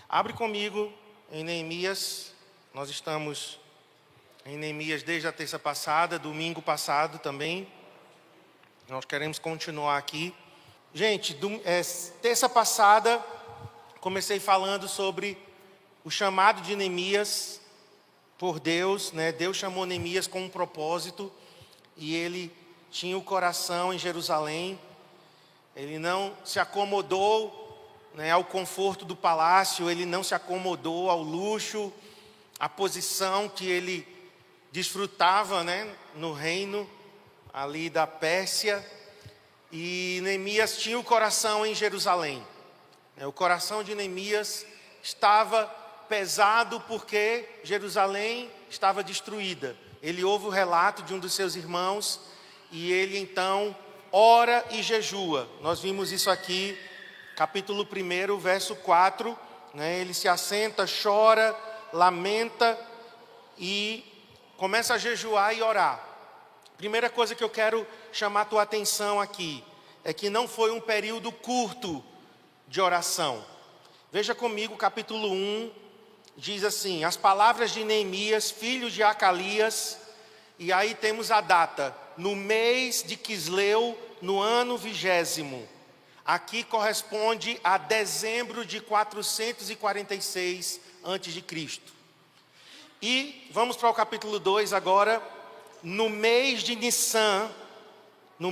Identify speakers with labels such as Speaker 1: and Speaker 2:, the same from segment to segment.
Speaker 1: Abre comigo em Neemias. Nós estamos em Neemias desde a terça passada, domingo passado também. Nós queremos continuar aqui. Gente, terça passada comecei falando sobre o chamado de Neemias por Deus, né? Deus chamou Neemias com um propósito e ele tinha o coração em Jerusalém. Ele não se acomodou, né, ao conforto do palácio, ele não se acomodou ao luxo, à posição que ele desfrutava, né, no reino ali da Pérsia. E Neemias tinha o coração em Jerusalém. O coração de Neemias estava pesado porque Jerusalém estava destruída. Ele ouve o relato de um dos seus irmãos e ele então ora e jejua. Nós vimos isso aqui, capítulo 1, verso 4. Né? Ele se assenta, chora, lamenta e começa a jejuar e orar. Primeira coisa que eu quero chamar a tua atenção aqui é que não foi um período curto de oração. Veja comigo, capítulo 1, diz assim: as palavras de Neemias, filho de Acalias, e aí temos a data, no mês de Quisleu, no ano 20º. Aqui corresponde a dezembro de 446 a.C. E vamos para o capítulo 2 agora. No mês de Nissan, no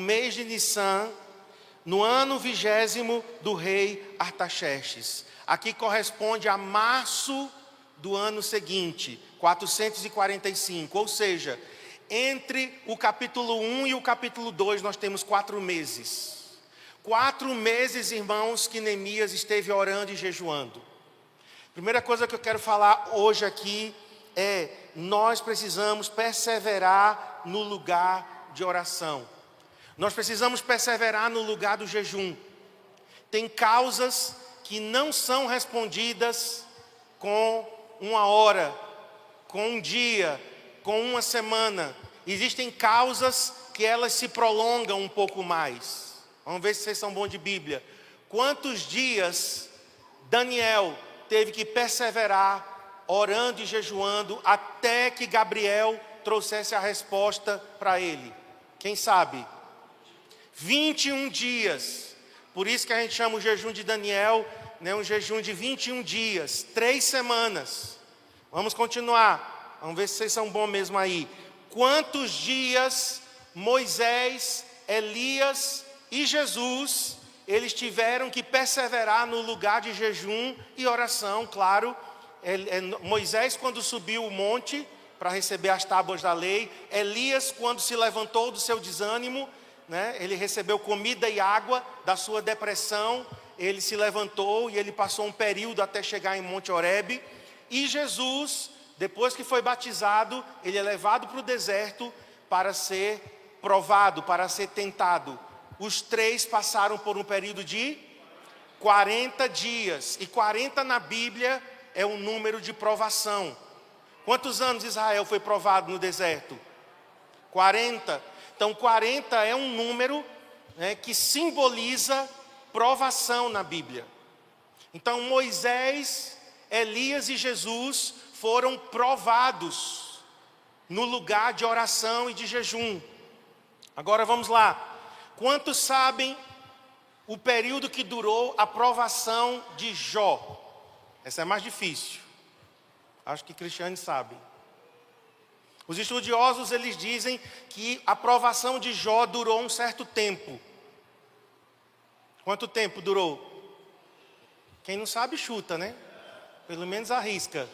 Speaker 1: ano 20º do rei Artaxerxes. Aqui corresponde a março do ano seguinte, 445. Ou seja, entre o capítulo 1 e o capítulo 2 nós temos 4 meses. 4 meses, irmãos, que Neemias esteve orando e jejuando. Primeira coisa que eu quero falar hoje aqui é: nós precisamos perseverar no lugar de oração. Nós precisamos perseverar no lugar do jejum. Tem causas que não são respondidas com 1 hora, com 1 dia, com 1 semana. Existem causas que elas se prolongam um pouco mais. Vamos ver se vocês são bons de Bíblia. Quantos dias Daniel teve que perseverar orando e jejuando até que Gabriel trouxesse a resposta para ele? Quem sabe? 21 dias. Por isso que a gente chama o jejum de Daniel, né, um jejum de 21 dias, 3 semanas. Vamos continuar. Vamos ver se vocês são bons mesmo aí. Quantos dias Moisés, Elias e Jesus, eles tiveram que perseverar no lugar de jejum e oração, claro. Moisés, quando subiu o monte para receber as tábuas da lei. Elias, quando se levantou do seu desânimo, né, ele recebeu comida e água da sua depressão. Ele se levantou e ele passou um período até chegar em Monte Horebe. E Jesus, depois que foi batizado, ele é levado para o deserto para ser provado, para ser tentado. Os 3 passaram por um período de 40 dias. E 40 na Bíblia é um número de provação. Quantos anos Israel foi provado no deserto? 40. Então 40 é um número, né, que simboliza provação na Bíblia. Então Moisés, Elias e Jesus foram provados no lugar de oração e de jejum. Agora vamos lá. Quantos sabem o período que durou a provação de Jó? Essa é mais difícil. Acho que Cristiane sabe. Os estudiosos, eles dizem que a provação de Jó durou um certo tempo. Quanto tempo durou? Quem não sabe chuta, né? Pelo menos arrisca.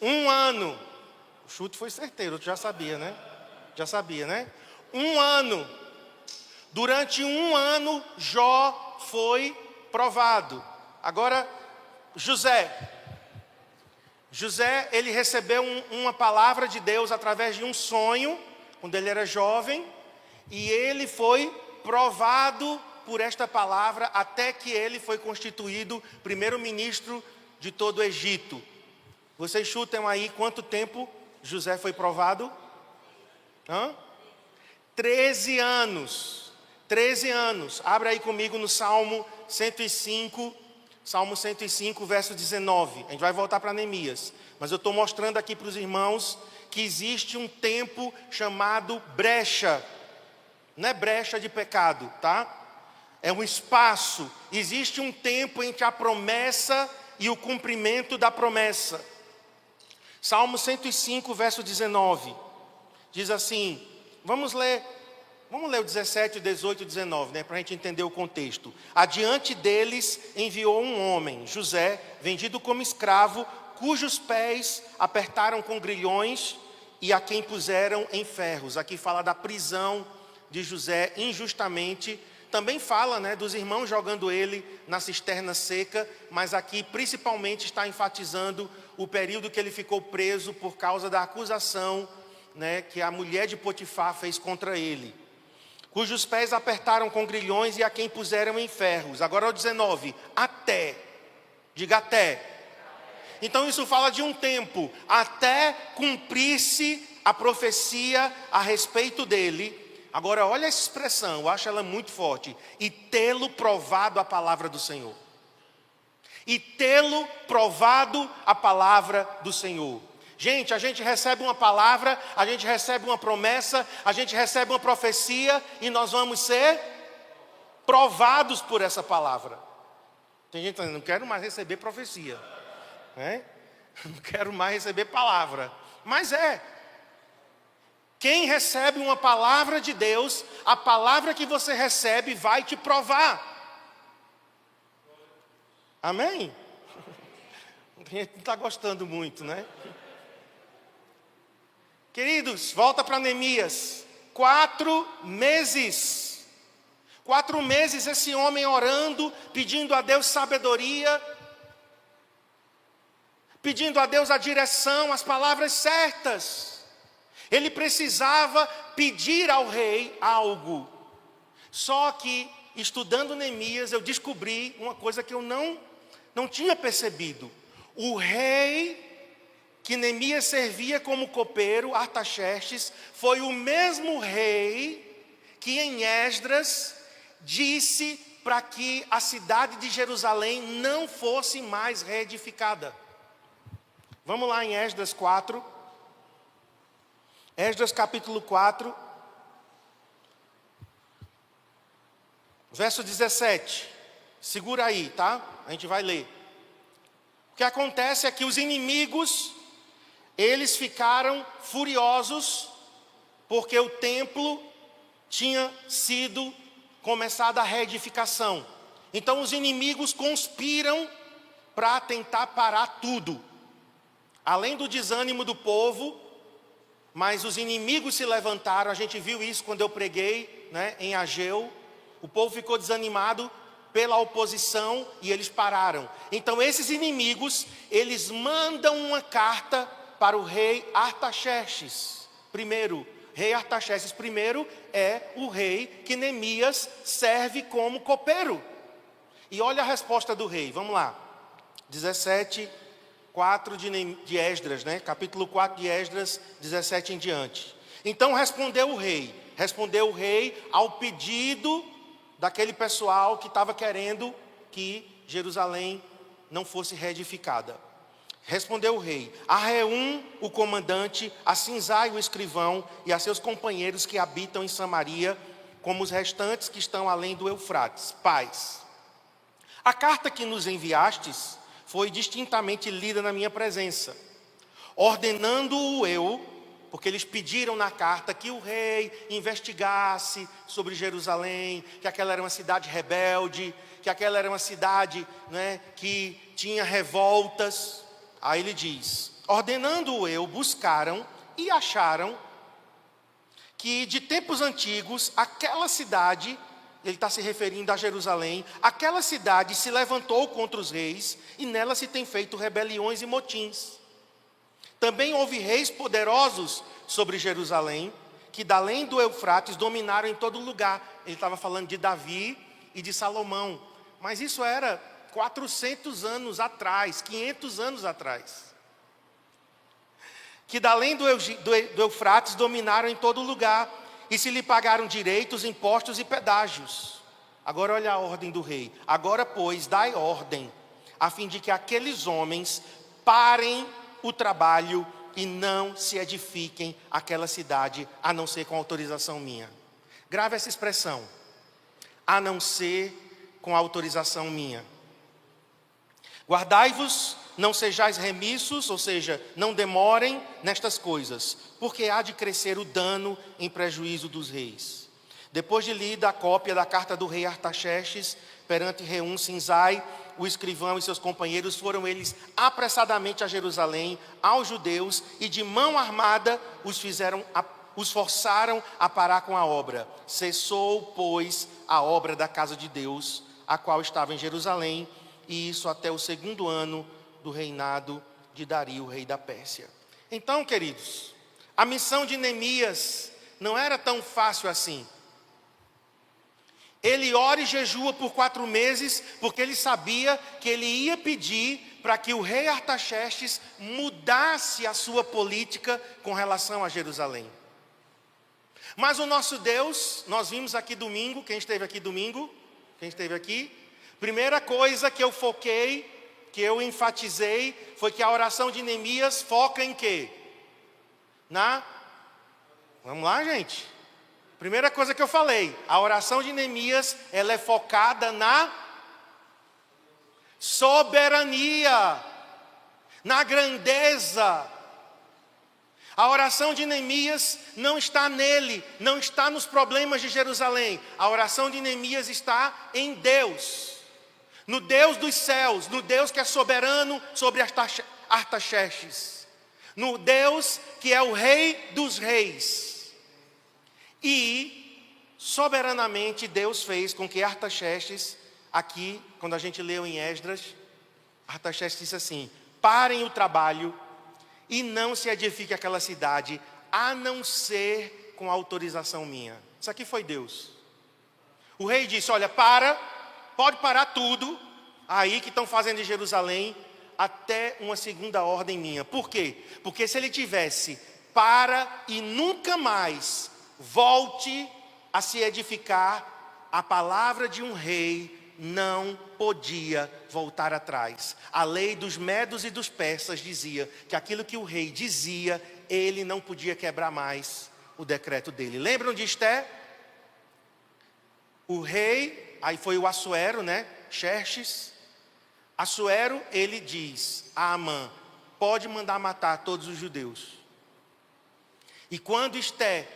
Speaker 1: 1 ano. O chute foi certeiro, tu já sabia, né? Já sabia, né? 1 ano. Durante 1 ano, Jó foi provado. Agora, José, ele recebeu uma palavra de Deus através de um sonho, quando ele era jovem, e ele foi provado por esta palavra até que ele foi constituído primeiro-ministro de todo o Egito. Vocês chutem aí quanto tempo José foi provado? 13 anos. 13 anos. Abre aí comigo no Salmo 105, Salmo 105, verso 19. A gente vai voltar para Neemias. Mas eu estou mostrando aqui para os irmãos que existe um tempo chamado brecha. Não é brecha de pecado, tá? É um espaço. Existe um tempo entre a promessa e o cumprimento da promessa. Salmo 105, verso 19. Diz assim, vamos ler o 17, 18 e 19, né, para a gente entender o contexto. Adiante deles enviou um homem, José, vendido como escravo, cujos pés apertaram com grilhões e a quem puseram em ferros. Aqui fala da prisão de José injustamente. Também fala, né, dos irmãos jogando ele na cisterna seca, mas aqui principalmente está enfatizando o período que ele ficou preso por causa da acusação, né, que a mulher de Potifar fez contra ele. Cujos pés apertaram com grilhões e a quem puseram em ferros. Agora o 19, até, diga até. Então isso fala de um tempo, até cumprir-se a profecia a respeito dele. Agora olha essa expressão, eu acho ela muito forte. E tê-lo provado a palavra do Senhor. E tê-lo provado a palavra do Senhor. Gente, a gente recebe uma palavra, a gente recebe uma promessa, a gente recebe uma profecia e nós vamos ser provados por essa palavra. Tem gente dizendo, não quero mais receber profecia, né? Não quero mais receber palavra. Mas quem recebe uma palavra de Deus, a palavra que você recebe vai te provar. Amém? A gente não está gostando muito, né? Queridos, volta para Neemias. 4 meses. 4 meses esse homem orando, pedindo a Deus sabedoria, pedindo a Deus a direção, as palavras certas. Ele precisava pedir ao rei algo. Só que, estudando Neemias, eu descobri uma coisa que eu não tinha percebido. O rei que Neemias servia como copeiro, Artaxerxes, foi o mesmo rei que em Esdras disse para que a cidade de Jerusalém não fosse mais reedificada. Vamos lá em Esdras 4. Esdras capítulo 4, verso 17. Segura aí, tá? A gente vai ler. O que acontece é que os inimigos, eles ficaram furiosos porque o templo tinha sido começada a reedificação. Então os inimigos conspiram para tentar parar tudo. Além do desânimo do povo, mas os inimigos se levantaram. A gente viu isso quando eu preguei, né, em Ageu. O povo ficou desanimado pela oposição e eles pararam. Então esses inimigos, eles mandam uma carta para o rei Artaxerxes. Primeiro, rei Artaxerxes primeiro é o rei que Neemias serve como copeiro. E olha a resposta do rei, vamos lá. 17, 4 de Esdras, né? Capítulo 4 de Esdras, 17 em diante. Então respondeu o rei ao pedido daquele pessoal que estava querendo que Jerusalém não fosse reedificada. Respondeu o rei: a Reum, o comandante, a Sinzai, o escrivão, e a seus companheiros que habitam em Samaria, como os restantes que estão além do Eufrates. Paz. A carta que nos enviastes foi distintamente lida na minha presença, ordenando-o eu, porque eles pediram na carta que o rei investigasse sobre Jerusalém, que aquela era uma cidade rebelde, que aquela era uma cidade, né, que tinha revoltas. Aí ele diz: ordenando-o eu, buscaram e acharam que de tempos antigos aquela cidade, ele está se referindo a Jerusalém, aquela cidade se levantou contra os reis e nela se tem feito rebeliões e motins. Também houve reis poderosos sobre Jerusalém, que da além do Eufrates dominaram em todo lugar. Ele estava falando de Davi e de Salomão, mas isso era 400 anos atrás, 500 anos atrás. Que da além do Eufrates dominaram em todo lugar e se lhe pagaram direitos, impostos e pedágios. Agora olha a ordem do rei. Agora, pois, dai ordem a fim de que aqueles homens parem o trabalho e não se edifiquem aquela cidade, a não ser com autorização minha. Grave essa expressão, a não ser com autorização minha. Guardai-vos, não sejais remissos, ou seja, não demorem nestas coisas, porque há de crescer o dano em prejuízo dos reis. Depois de lida a cópia da carta do rei Artaxerxes perante Reum Sinzai, o escrivão e seus companheiros, foram eles apressadamente a Jerusalém, aos judeus, e de mão armada os forçaram a parar com a obra. Cessou, pois, a obra da casa de Deus, a qual estava em Jerusalém, e isso até o 2º ano do reinado de Dario, rei da Pérsia. Então, queridos, a missão de Neemias não era tão fácil assim. Ele ora e jejua por 4 meses, porque ele sabia que ele ia pedir para que o rei Artaxerxes mudasse a sua política com relação a Jerusalém. Mas o nosso Deus, nós vimos aqui domingo, quem esteve aqui domingo? Quem esteve aqui? Primeira coisa que eu foquei, que eu enfatizei, foi que a oração de Neemias foca em quê? Vamos lá, gente. Primeira coisa que eu falei, a oração de Neemias, ela é focada na soberania, na grandeza. A oração de Neemias não está nele, não está nos problemas de Jerusalém. A oração de Neemias está em Deus, no Deus dos céus, no Deus que é soberano sobre Artaxerxes, no Deus que é o rei dos reis. E, soberanamente, Deus fez com que Artaxerxes, aqui, quando a gente leu em Esdras, Artaxerxes disse assim: parem o trabalho e não se edifique aquela cidade, a não ser com autorização minha. Isso aqui foi Deus. O rei disse: olha, pode parar tudo aí que estão fazendo em Jerusalém, até uma segunda ordem minha. Por quê? Porque se ele tivesse para e nunca mais volte a se edificar, a palavra de um rei não podia voltar atrás. A lei dos medos e dos persas dizia que aquilo que o rei dizia, ele não podia quebrar mais o decreto dele. Lembram de Esté? O rei, aí foi o Assuero, Xerxes. Assuero, ele diz a Amã: pode mandar matar todos os judeus. E quando Esté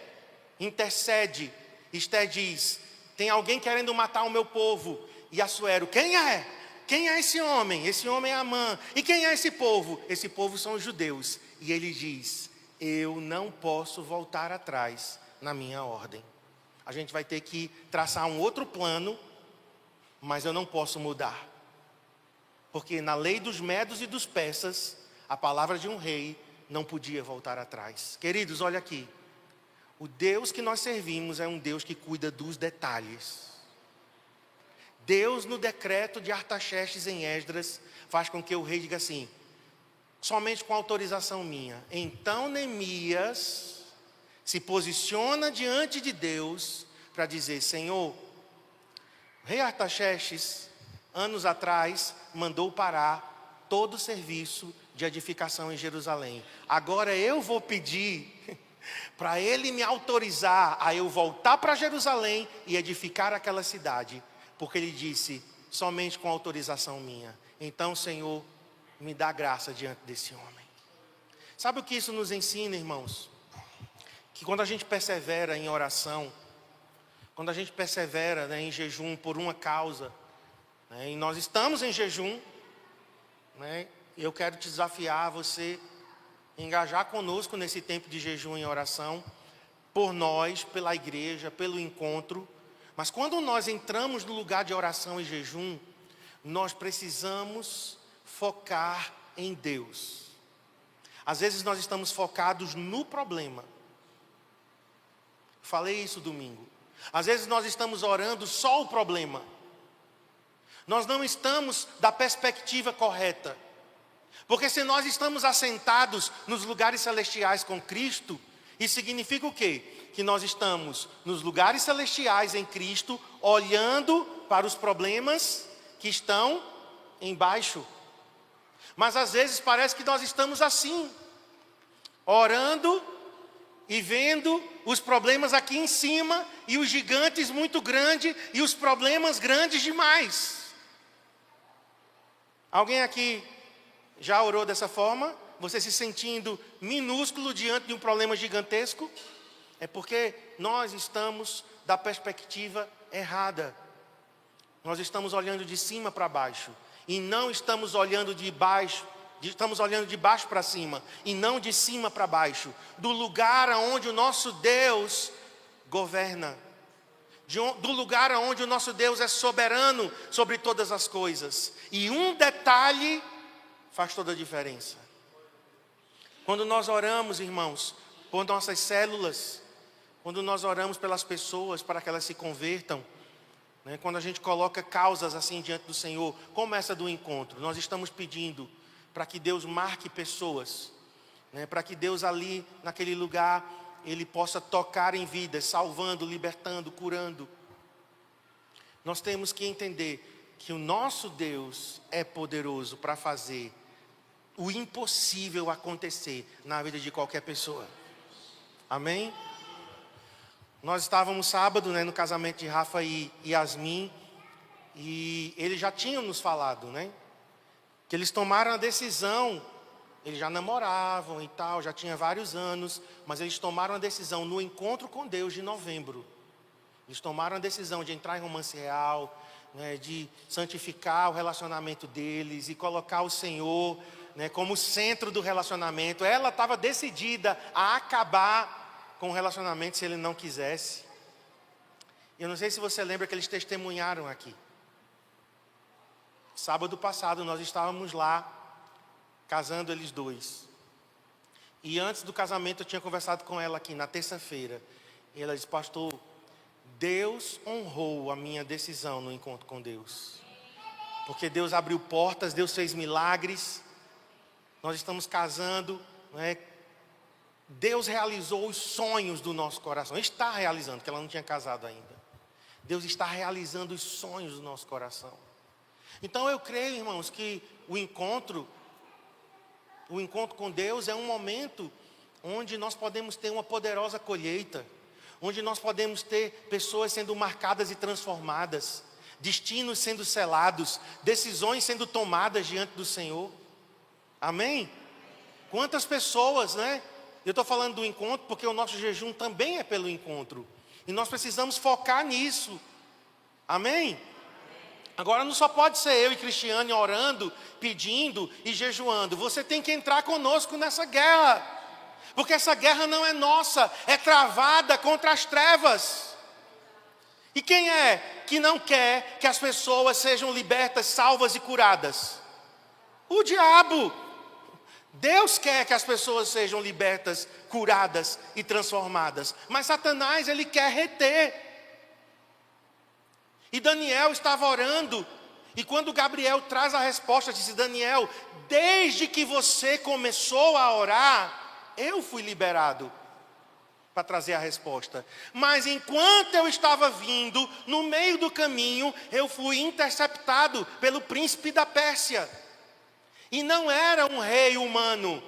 Speaker 1: intercede, Esté diz: tem alguém querendo matar o meu povo. E Assuero: quem é? Quem é esse homem? Esse homem é Amã. E quem é esse povo? Esse povo são os judeus. E ele diz: eu não posso voltar atrás na minha ordem. A gente vai ter que traçar um outro plano, mas eu não posso mudar. Porque na lei dos medos e dos persas, a palavra de um rei não podia voltar atrás. Queridos, olha aqui. O Deus que nós servimos é um Deus que cuida dos detalhes. Deus, no decreto de Artaxerxes em Esdras, faz com que o rei diga assim: somente com autorização minha. Então Neemias se posiciona diante de Deus para dizer: Senhor, o rei Artaxerxes, anos atrás, mandou parar todo o serviço de edificação em Jerusalém. Agora eu vou pedir para ele me autorizar a eu voltar para Jerusalém e edificar aquela cidade, porque ele disse: somente com autorização minha. Então, Senhor, me dá graça diante desse homem. Sabe o que isso nos ensina, irmãos? Que quando a gente persevera em oração, quando a gente persevera em jejum por uma causa, e nós estamos em jejum, eu quero te desafiar a você engajar conosco nesse tempo de jejum e oração, por nós, pela igreja, pelo encontro. Mas quando nós entramos no lugar de oração e jejum, nós precisamos focar em Deus. Às vezes nós estamos focados no problema. Falei isso domingo. Às vezes nós estamos orando só o problema. Nós não estamos da perspectiva correta. Porque se nós estamos assentados nos lugares celestiais com Cristo, isso significa o quê? Que nós estamos nos lugares celestiais em Cristo, olhando para os problemas que estão embaixo Mas às vezes parece que nós estamos assim, orando e vendo os problemas aqui em cima, e os gigantes muito grandes, e os problemas grandes demais. Alguém aqui já orou dessa forma? Você se sentindo minúsculo diante de um problema gigantesco? É porque nós estamos da perspectiva errada. Nós estamos olhando de cima para baixo, e não estamos olhando de baixo. Estamos olhando de baixo para cima e não de cima para baixo, do lugar aonde o nosso Deus governa, do lugar aonde o nosso Deus é soberano sobre todas as coisas. E um detalhe faz toda a diferença. Quando nós oramos, irmãos, por nossas células, quando nós oramos pelas pessoas para que elas se convertam, né, quando a gente coloca causas assim diante do Senhor, como essa do encontro, nós estamos pedindo para que Deus marque pessoas, né, para que Deus ali, naquele lugar, Ele possa tocar em vidas, salvando, libertando, curando. Nós temos que entender que o nosso Deus é poderoso para fazer o impossível acontecer na vida de qualquer pessoa. Amém? Nós estávamos sábado, né, no casamento de Rafa e Yasmin, e eles já tinham nos falado, né? Que eles tomaram a decisão, eles já namoravam e tal, já tinha vários anos, mas eles tomaram a decisão no encontro com Deus de novembro. Eles tomaram a decisão de entrar em romance real, né, de santificar o relacionamento deles e colocar o Senhor, né, como centro do relacionamento. Ela estava decidida a acabar com o relacionamento se ele não quisesse. Eu não sei se você lembra que eles testemunharam aqui. Sábado passado nós estávamos lá, casando eles dois. E antes do casamento eu tinha conversado com ela aqui na terça-feira. E ela disse: pastor, Deus honrou a minha decisão no encontro com Deus. Porque Deus abriu portas, Deus fez milagres. Nós estamos casando, né? Deus realizou os sonhos do nosso coração. Está realizando, porque ela não tinha casado ainda. Deus está realizando os sonhos do nosso coração. Então eu creio, irmãos, que o encontro com Deus é um momento onde nós podemos ter uma poderosa colheita, onde nós podemos ter pessoas sendo marcadas e transformadas, destinos sendo selados, decisões sendo tomadas diante do Senhor. Amém? Quantas pessoas, né? Eu estou falando do encontro porque o nosso jejum também é pelo encontro, e nós precisamos focar nisso. Amém? Agora não só pode ser eu e Cristiane orando, pedindo e jejuando. Você tem que entrar conosco nessa guerra. Porque essa guerra não é nossa, é travada contra as trevas. E quem é que não quer que as pessoas sejam libertas, salvas e curadas? O diabo. Deus quer que as pessoas sejam libertas, curadas e transformadas. Mas Satanás, ele quer reter. E Daniel estava orando, e quando Gabriel traz a resposta, disse: Daniel, desde que você começou a orar, eu fui liberado para trazer a resposta. Mas enquanto eu estava vindo, no meio do caminho, eu fui interceptado pelo príncipe da Pérsia. E não era um rei humano.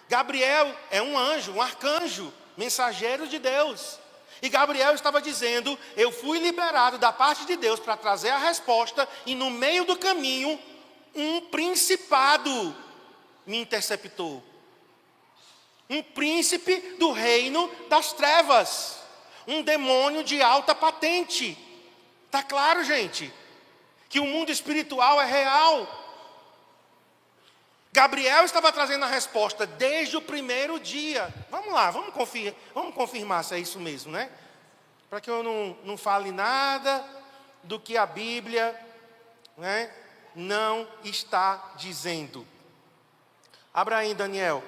Speaker 1: Gabriel é um anjo, um arcanjo, mensageiro de Deus. E Gabriel estava dizendo: eu fui liberado da parte de Deus para trazer a resposta, e no meio do caminho, um principado me interceptou. Um príncipe do reino das trevas. Um demônio de alta patente. Está claro, gente? Que o mundo espiritual é real. Gabriel estava trazendo a resposta desde o primeiro dia. Vamos lá, vamos confirmar se é isso mesmo, né? Para que eu não fale nada do que a Bíblia, né, não está dizendo. Abra aí, Daniel.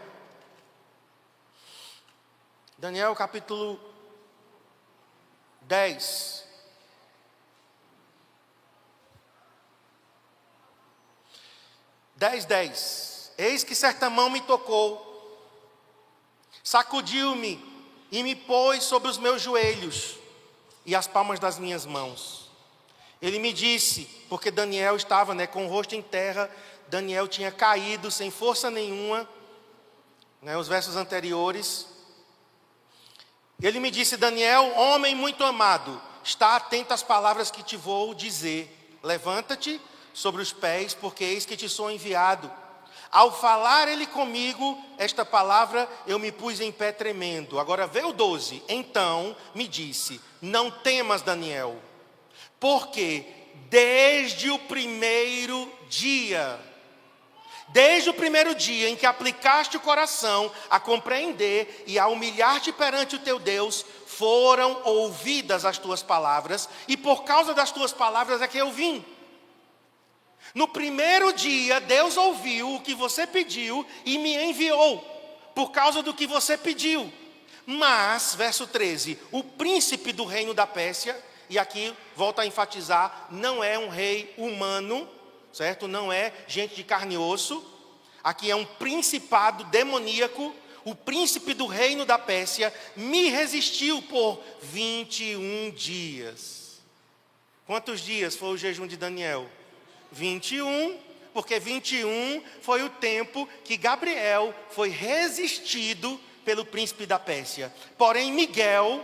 Speaker 1: Daniel capítulo 10. Eis que certa mão me tocou, sacudiu-me e me pôs sobre os meus joelhos e as palmas das minhas mãos. Ele me disse, porque Daniel estava, com o rosto em terra, Daniel tinha caído sem força nenhuma, né, os versos anteriores. Ele me disse: Daniel, homem muito amado, está atento às palavras que te vou dizer. Levanta-te sobre os pés, porque eis que te sou enviado. Ao falar ele comigo esta palavra, eu me pus em pé tremendo. Agora vê o 12. Então me disse: não temas, Daniel, porque desde o primeiro dia em que aplicaste o coração a compreender e a humilhar-te perante o teu Deus, foram ouvidas as tuas palavras, e por causa das tuas palavras é que eu vim. No primeiro dia, Deus ouviu o que você pediu e me enviou, por causa do que você pediu. Mas, verso 13, o príncipe do reino da Pérsia, e aqui volta a enfatizar, não é um rei humano, certo? Não é gente de carne e osso. Aqui é um principado demoníaco. O príncipe do reino da Pérsia me resistiu por 21 dias. Quantos dias foi o jejum de Daniel? 21, porque 21 foi o tempo que Gabriel foi resistido pelo príncipe da Pérsia. Porém, Miguel,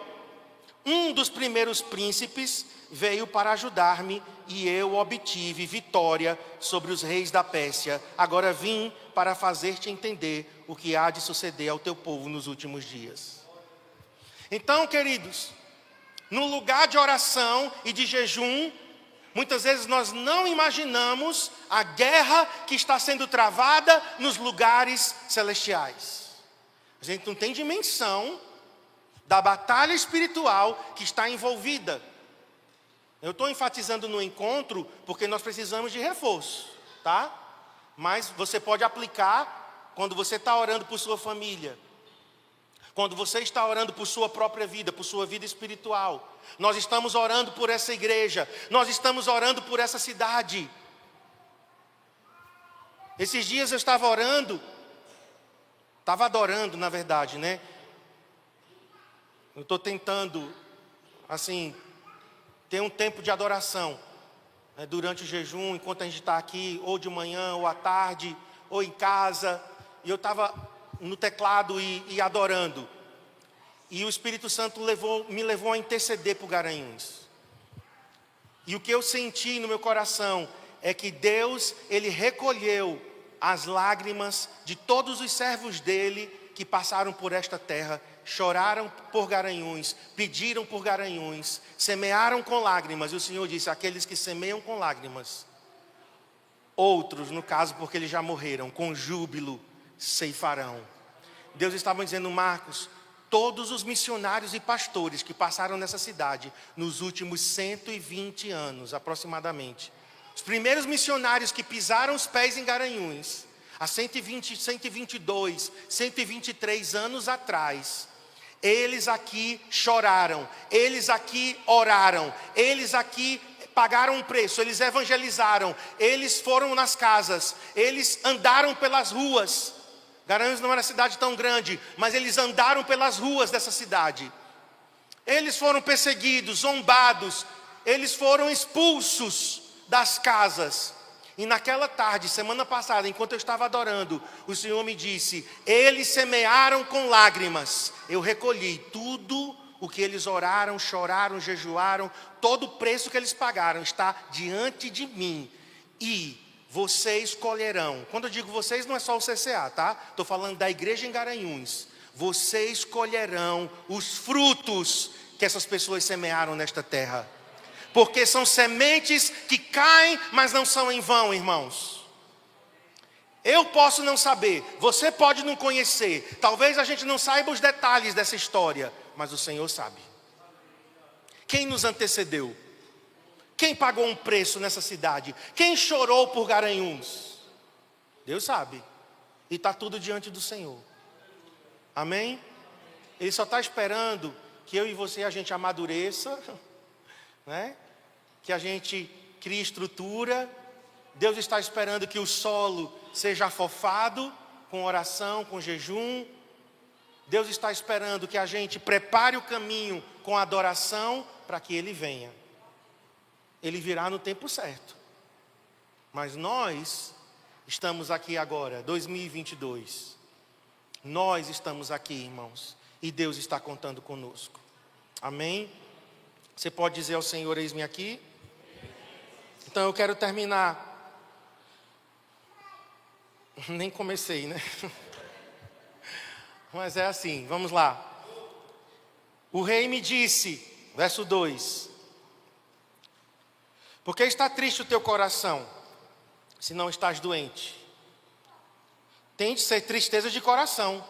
Speaker 1: um dos primeiros príncipes, veio para ajudar-me e eu obtive vitória sobre os reis da Pérsia. Agora vim para fazer-te entender o que há de suceder ao teu povo nos últimos dias. Então, queridos, no lugar de oração e de jejum, muitas vezes nós não imaginamos a guerra que está sendo travada nos lugares celestiais. A gente não tem dimensão da batalha espiritual que está envolvida. Eu estou enfatizando no encontro porque nós precisamos de reforço, tá? Mas você pode aplicar quando você está orando por sua família, quando você está orando por sua própria vida, por sua vida espiritual. Nós estamos orando por essa igreja, nós estamos orando por essa cidade. Esses dias eu estava orando, estava adorando, na verdade, né? Eu estou tentando, assim, ter um tempo de adoração, né, durante o jejum, enquanto a gente está aqui, ou de manhã, ou à tarde, ou em casa. E eu estava no teclado e adorando. E o Espírito Santo me levou a interceder por Garanhuns. E o que eu senti no meu coração é que Deus, Ele recolheu as lágrimas de todos os servos dEle que passaram por esta terra, choraram por Garanhuns, pediram por Garanhuns, semearam com lágrimas. E o Senhor disse: aqueles que semeiam com lágrimas, outros, no caso porque eles já morreram, com júbilo ceifarão. Deus estava dizendo: Marcos, todos os missionários e pastores que passaram nessa cidade nos últimos 120 anos aproximadamente, os primeiros missionários que pisaram os pés em Garanhuns, há 120, 122, 123 anos atrás, eles aqui choraram, eles aqui oraram, eles aqui pagaram um preço, eles evangelizaram, eles foram nas casas, eles andaram pelas ruas. Garanhuns não era cidade tão grande, mas eles andaram pelas ruas dessa cidade. Eles foram perseguidos, zombados, eles foram expulsos das casas. E naquela tarde, semana passada, enquanto eu estava adorando, o Senhor me disse: eles semearam com lágrimas, eu recolhi tudo o que eles oraram, choraram, jejuaram, todo o preço que eles pagaram está diante de mim. E vocês colherão. Quando eu digo vocês, não é só o CCA, tá? Estou falando da igreja em Garanhuns. Vocês colherão os frutos que essas pessoas semearam nesta terra. Porque são sementes que caem, mas não são em vão, irmãos. Eu posso não saber, você pode não conhecer. Talvez a gente não saiba os detalhes dessa história, mas o Senhor sabe. Quem nos antecedeu? Quem pagou um preço nessa cidade? Quem chorou por Garanhuns? Deus sabe. E está tudo diante do Senhor. Amém? Ele só está esperando que eu e você, a gente amadureça, né? Que a gente crie estrutura. Deus está esperando que o solo seja afofado com oração, com jejum. Deus está esperando que a gente prepare o caminho com adoração para que Ele venha. Ele virá no tempo certo. Mas nós estamos aqui agora, 2022. Nós estamos aqui, irmãos, e Deus está contando conosco. Amém? Você pode dizer ao Senhor, eis-me aqui? Então eu quero terminar. Nem comecei, né? Mas é assim, vamos lá. O rei me disse, verso 2: por que está triste o teu coração, se não estás doente? Tem de ser tristeza de coração.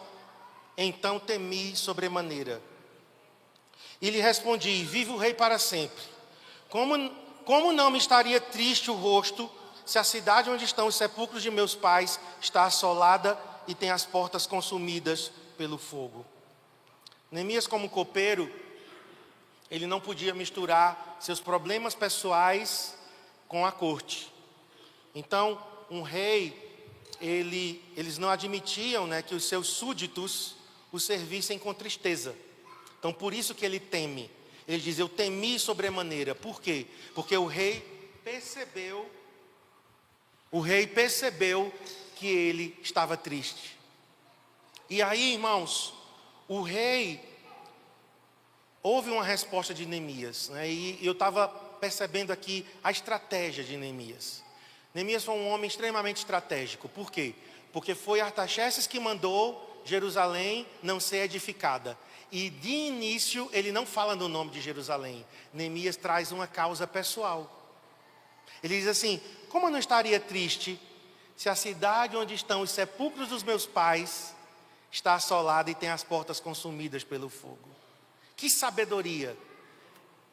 Speaker 1: Então temi sobremaneira. E lhe respondi: vive o rei para sempre. Como não me estaria triste o rosto, se a cidade onde estão os sepulcros de meus pais está assolada e tem as portas consumidas pelo fogo? Neemias, como copeiro, ele não podia misturar seus problemas pessoais com a corte. Então, um rei, eles não admitiam, né, que os seus súditos o servissem com tristeza. Então, por isso que ele teme. Ele diz: eu temi sobremaneira. Por quê? Porque o rei percebeu que ele estava triste. E aí, irmãos, o rei houve uma resposta de Neemias, né? E eu estava percebendo aqui a estratégia de Neemias. Neemias foi um homem extremamente estratégico. Por quê? Porque foi Artaxerxes que mandou Jerusalém não ser edificada. E de início ele não fala no nome de Jerusalém. Neemias traz uma causa pessoal. Ele diz assim: como eu não estaria triste se a cidade onde estão os sepulcros dos meus pais está assolada e tem as portas consumidas pelo fogo? Que sabedoria!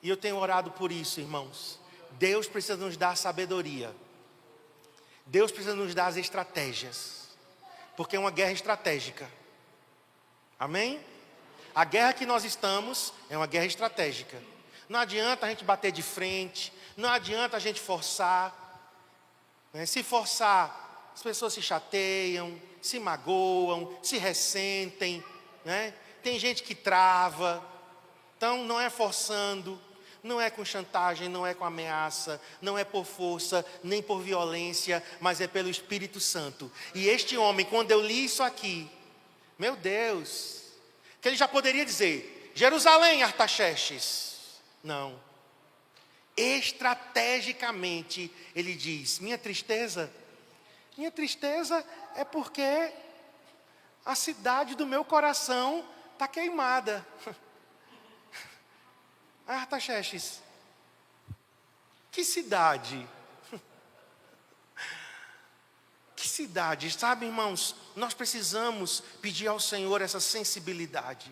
Speaker 1: E eu tenho orado por isso, irmãos. Deus precisa nos dar sabedoria. Deus precisa nos dar as estratégias. Porque é uma guerra estratégica. Amém? A guerra que nós estamos é uma guerra estratégica. Não adianta a gente bater de frente. Não adianta a gente forçar, né? Se forçar, as pessoas se chateiam, se magoam, se ressentem, né? Tem gente que trava. Então não é forçando, não é com chantagem, não é com ameaça, não é por força, nem por violência, mas é pelo Espírito Santo. E este homem, quando eu li isso aqui, meu Deus, que ele já poderia dizer: Jerusalém, Artaxerxes. Não. Estrategicamente ele diz: minha tristeza é porque a cidade do meu coração está queimada. Artaxerxes, que cidade? Que cidade? Sabe, irmãos, nós precisamos pedir ao Senhor essa sensibilidade.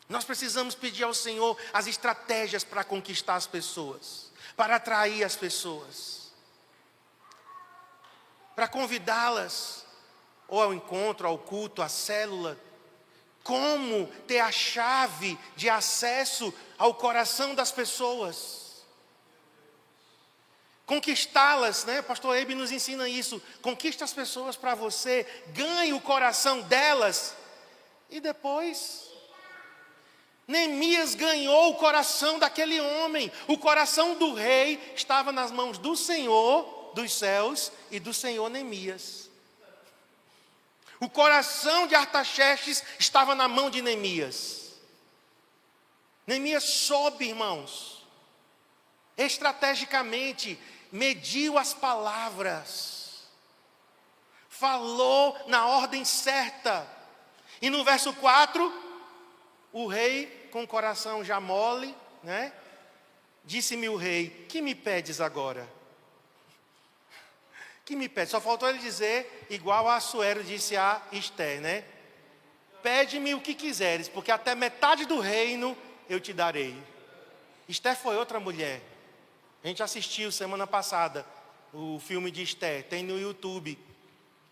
Speaker 1: Nós precisamos pedir ao Senhor as estratégias para conquistar as pessoas, para atrair as pessoas, para convidá-las ou ao encontro, ao culto, à célula. Como ter a chave de acesso ao coração das pessoas, conquistá-las, né? O pastor Eibe nos ensina isso. Conquista as pessoas para você, ganhe o coração delas. E depois, Neemias ganhou o coração daquele homem. O coração do rei estava nas mãos do Senhor dos céus e do Senhor Neemias. O coração de Artaxerxes estava na mão de Neemias. Neemias soube, irmãos, estrategicamente, mediu as palavras, falou na ordem certa. E no verso 4, o rei, com o coração já mole, né? Disse-me o rei: que me pedes agora? Que me pede? Só faltou ele dizer, igual a Assuero disse a Esther, né? Pede-me o que quiseres, porque até metade do reino eu te darei. Esther foi outra mulher. A gente assistiu semana passada o filme de Esther. Tem no YouTube,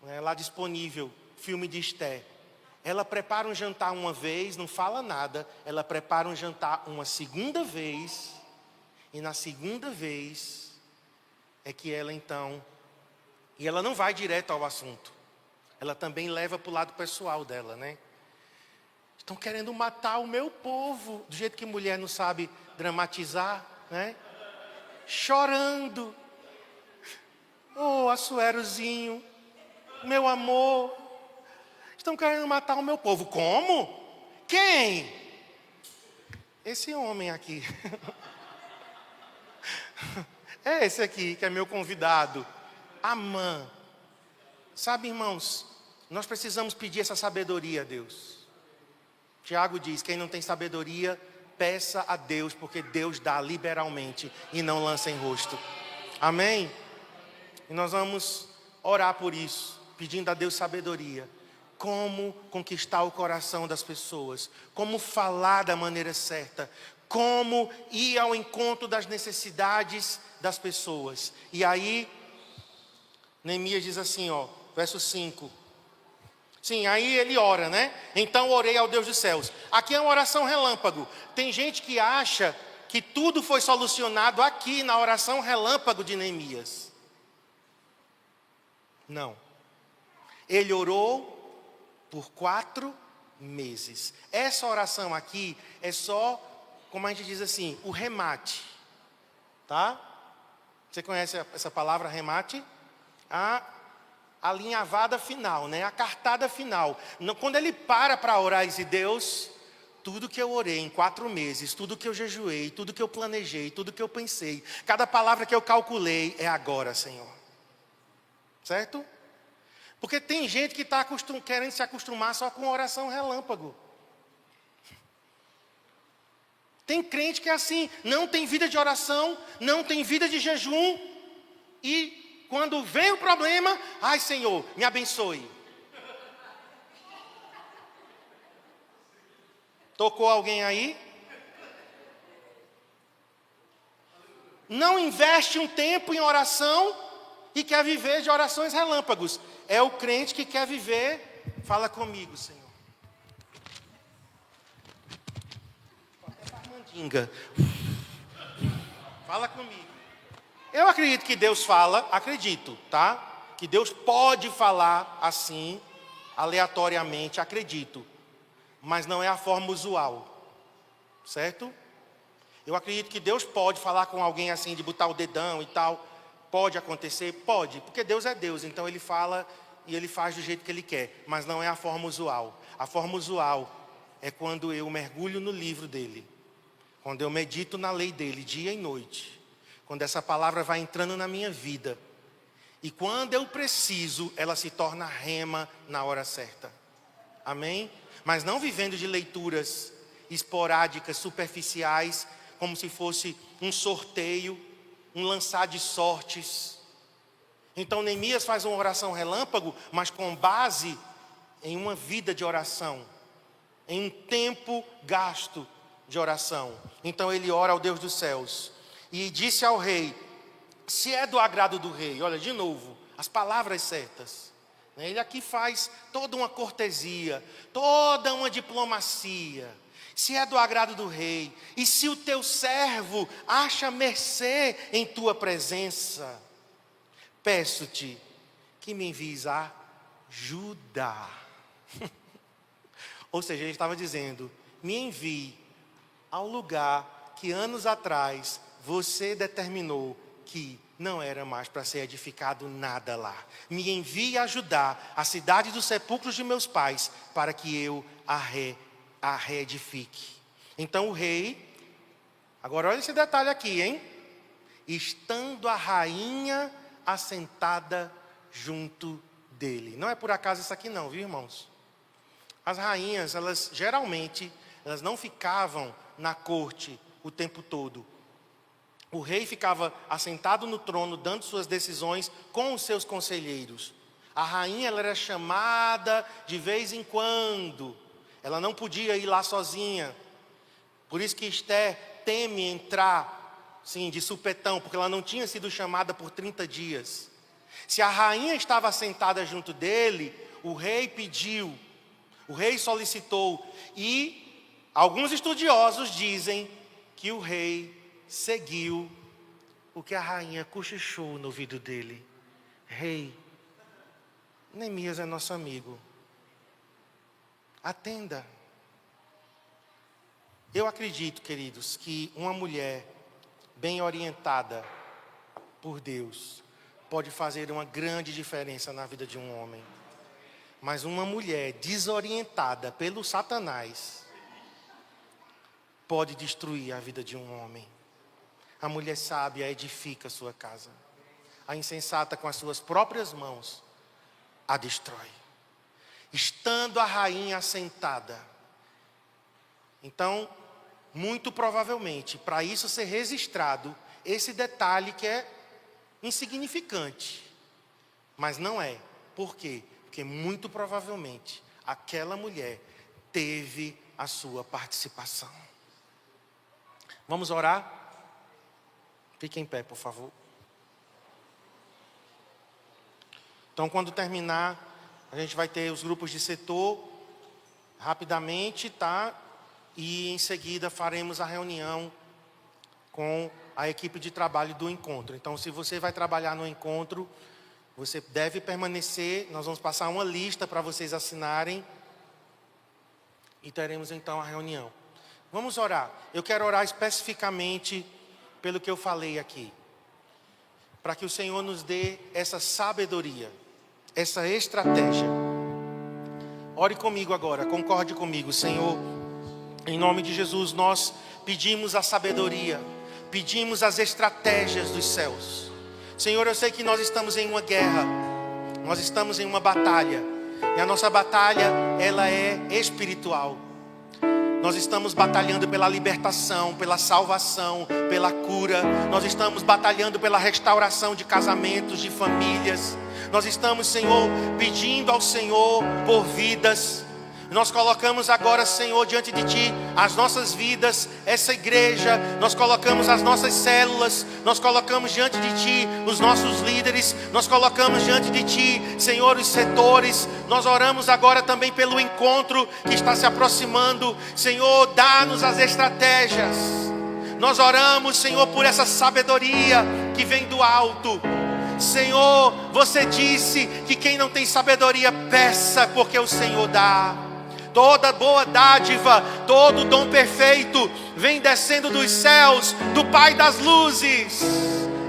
Speaker 1: né, lá disponível, filme de Esther. Ela prepara um jantar uma vez, não fala nada. Ela prepara um jantar uma segunda vez. E na segunda vez é que ela então... E ela não vai direto ao assunto. Ela também leva para o lado pessoal dela, né? Estão querendo matar o meu povo. Do jeito que mulher não sabe dramatizar, né? Chorando. Oh, Assuerozinho, meu amor, estão querendo matar o meu povo. Como? Quem? Esse homem aqui. É esse aqui que é meu convidado. Amã. Sabe, irmãos, nós precisamos pedir essa sabedoria a Deus. Tiago diz, quem não tem sabedoria, peça a Deus, porque Deus dá liberalmente e não lança em rosto. Amém? E nós vamos orar por isso, pedindo a Deus sabedoria. Como conquistar o coração das pessoas, como falar da maneira certa, como ir ao encontro das necessidades das pessoas. E aí, Neemias diz assim, verso 5. Sim, aí ele ora, né? Então orei ao Deus dos céus. Aqui é uma oração relâmpago. Tem gente que acha que tudo foi solucionado aqui na oração relâmpago de Neemias. Não. Ele orou por 4 meses. Essa oração aqui é só, como a gente diz assim, o remate. Tá? Você conhece essa palavra remate? A alinhavada final, né? A cartada final. Quando ele para orar e diz, Deus, tudo que eu orei em 4 meses, tudo que eu jejuei, tudo que eu planejei, tudo que eu pensei, cada palavra que eu calculei é agora, Senhor. Certo? Porque tem gente que está querendo se acostumar só com oração relâmpago. Tem crente que é assim, não tem vida de oração, não tem vida de jejum, e quando vem o problema, ai Senhor, me abençoe. Tocou alguém aí? Não investe um tempo em oração e quer viver de orações relâmpagos. É o crente que quer viver, fala comigo, Senhor. Até mandinga. Fala comigo. Eu acredito que Deus fala, acredito, tá? Que Deus pode falar assim, aleatoriamente, acredito. Mas não é a forma usual, certo? Eu acredito que Deus pode falar com alguém assim, de botar o dedão e tal. Pode acontecer? Pode, porque Deus é Deus, então Ele fala e Ele faz do jeito que Ele quer, mas não é a forma usual. A forma usual é quando eu mergulho no livro dEle, quando eu medito na lei dEle, dia e noite, quando essa palavra vai entrando na minha vida, e quando eu preciso, ela se torna rema na hora certa. Amém? Mas não vivendo de leituras esporádicas, superficiais, como se fosse um sorteio, um lançar de sortes. Então Neemias faz uma oração relâmpago, mas com base em uma vida de oração, em um tempo gasto de oração. Então ele ora ao Deus dos céus e disse ao rei, se é do agrado do rei, olha de novo, as palavras certas. Ele aqui faz toda uma cortesia, toda uma diplomacia. Se é do agrado do rei, e se o teu servo acha mercê em tua presença, peço-te que me envies a Judá. Ou seja, ele estava dizendo, me envie ao lugar que anos atrás você determinou que não era mais para ser edificado nada lá. Me envie a Judá, a cidade dos sepulcros de meus pais, para que eu a reedifique. Então o rei, agora olha esse detalhe aqui, hein? Estando a rainha assentada junto dele. Não é por acaso isso aqui não, viu, irmãos? As rainhas, elas geralmente, elas não ficavam na corte o tempo todo. O rei ficava assentado no trono, dando suas decisões com os seus conselheiros. A rainha, ela era chamada de vez em quando. Ela não podia ir lá sozinha. Por isso que Esther teme entrar, sim, de supetão, porque ela não tinha sido chamada por 30 dias. Se a rainha estava sentada junto dele, o rei pediu, o rei solicitou, e alguns estudiosos dizem que o rei seguiu o que a rainha cochichou no ouvido dele. Rei, Neemias é nosso amigo. Atenda. Eu acredito, queridos, que uma mulher bem orientada por Deus pode fazer uma grande diferença na vida de um homem. Mas uma mulher desorientada pelo Satanás pode destruir a vida de um homem. A mulher sábia edifica a sua casa. A insensata, com as suas próprias mãos, a destrói. Estando a rainha assentada. Então, muito provavelmente, para isso ser registrado, esse detalhe que é insignificante. Mas não é. Por quê? Porque muito provavelmente aquela mulher teve a sua participação. Vamos orar? Fique em pé, por favor. Então, quando terminar, a gente vai ter os grupos de setor rapidamente, tá? E em seguida faremos a reunião com a equipe de trabalho do encontro. Então, se você vai trabalhar no encontro, você deve permanecer. Nós vamos passar uma lista para vocês assinarem. E teremos então a reunião. Vamos orar. Eu quero orar especificamente pelo que eu falei aqui. Para que o Senhor nos dê essa sabedoria, essa estratégia. Ore comigo agora, concorde comigo. Senhor, em nome de Jesus, nós pedimos a sabedoria, pedimos as estratégias dos céus. Senhor, eu sei que nós estamos em uma guerra, nós estamos em uma batalha, e a nossa batalha, ela é espiritual. Nós estamos batalhando pela libertação, pela salvação, pela cura. Nós estamos batalhando pela restauração de casamentos, de famílias. Nós estamos, Senhor, pedindo ao Senhor por vidas. Nós colocamos agora, Senhor, diante de Ti as nossas vidas, essa igreja. Nós colocamos as nossas células. Nós colocamos diante de Ti os nossos líderes. Nós colocamos diante de Ti, Senhor, os setores. Nós oramos agora também pelo encontro que está se aproximando. Senhor, dá-nos as estratégias. Nós oramos, Senhor, por essa sabedoria que vem do alto. Senhor, você disse que quem não tem sabedoria, peça, porque o Senhor dá. Toda boa dádiva, todo dom perfeito vem descendo dos céus, do Pai das luzes,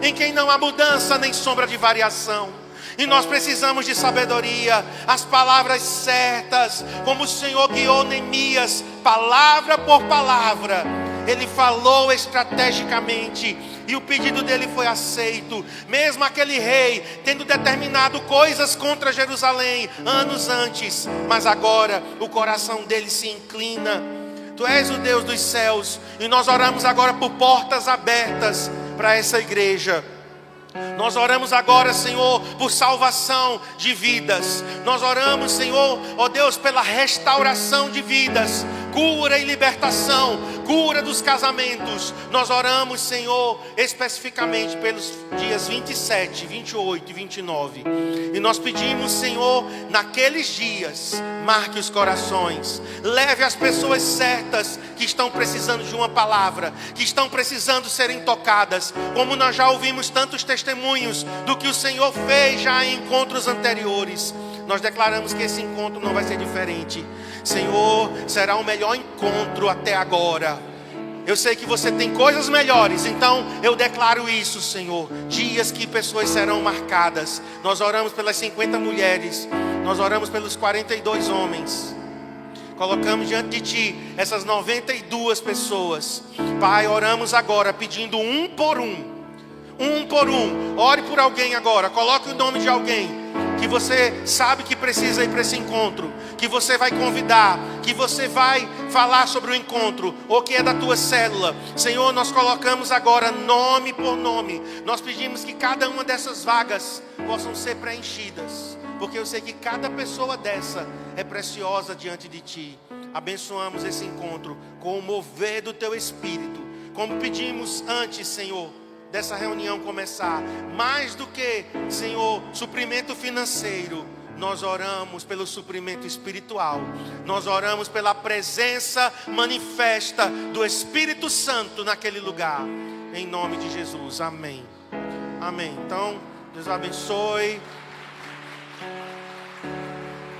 Speaker 1: em quem não há mudança nem sombra de variação. E nós precisamos de sabedoria, as palavras certas, como o Senhor guiou Neemias, palavra por palavra. Ele falou estrategicamente e o pedido dele foi aceito. Mesmo aquele rei tendo determinado coisas contra Jerusalém anos antes, mas agora o coração dele se inclina. Tu és o Deus dos céus e nós oramos agora por portas abertas para essa igreja. Nós oramos agora, Senhor, por salvação de vidas. Nós oramos, Senhor, ó Deus, pela restauração de vidas, cura e libertação, cura dos casamentos. Nós oramos, Senhor, especificamente pelos dias 27, 28 e 29. E nós pedimos, Senhor, naqueles dias, marque os corações, leve as pessoas certas que estão precisando de uma palavra, que estão precisando serem tocadas, como nós já ouvimos tantos testemunhos do que o Senhor fez já em encontros anteriores. Nós declaramos que esse encontro não vai ser diferente. Senhor, será o melhor encontro até agora. Eu sei que você tem coisas melhores, então eu declaro isso, Senhor. Dias que pessoas serão marcadas. Nós oramos pelas 50 mulheres, nós oramos pelos 42 homens. Colocamos diante de Ti essas 92 pessoas. Pai, oramos agora pedindo um por um. Ore por alguém agora, coloque o nome de alguém que você sabe que precisa ir para esse encontro, que você vai convidar, que você vai falar sobre o encontro, ou que é da tua célula. Senhor, nós colocamos agora nome por nome. Nós pedimos que cada uma dessas vagas possam ser preenchidas, porque eu sei que cada pessoa dessa é preciosa diante de Ti. Abençoamos esse encontro com o mover do Teu Espírito, como pedimos antes, Senhor, dessa reunião começar. Mais do que, Senhor, suprimento financeiro, nós oramos pelo suprimento espiritual. Nós oramos pela presença manifesta do Espírito Santo naquele lugar. Em nome de Jesus, amém. Amém. Então, Deus abençoe.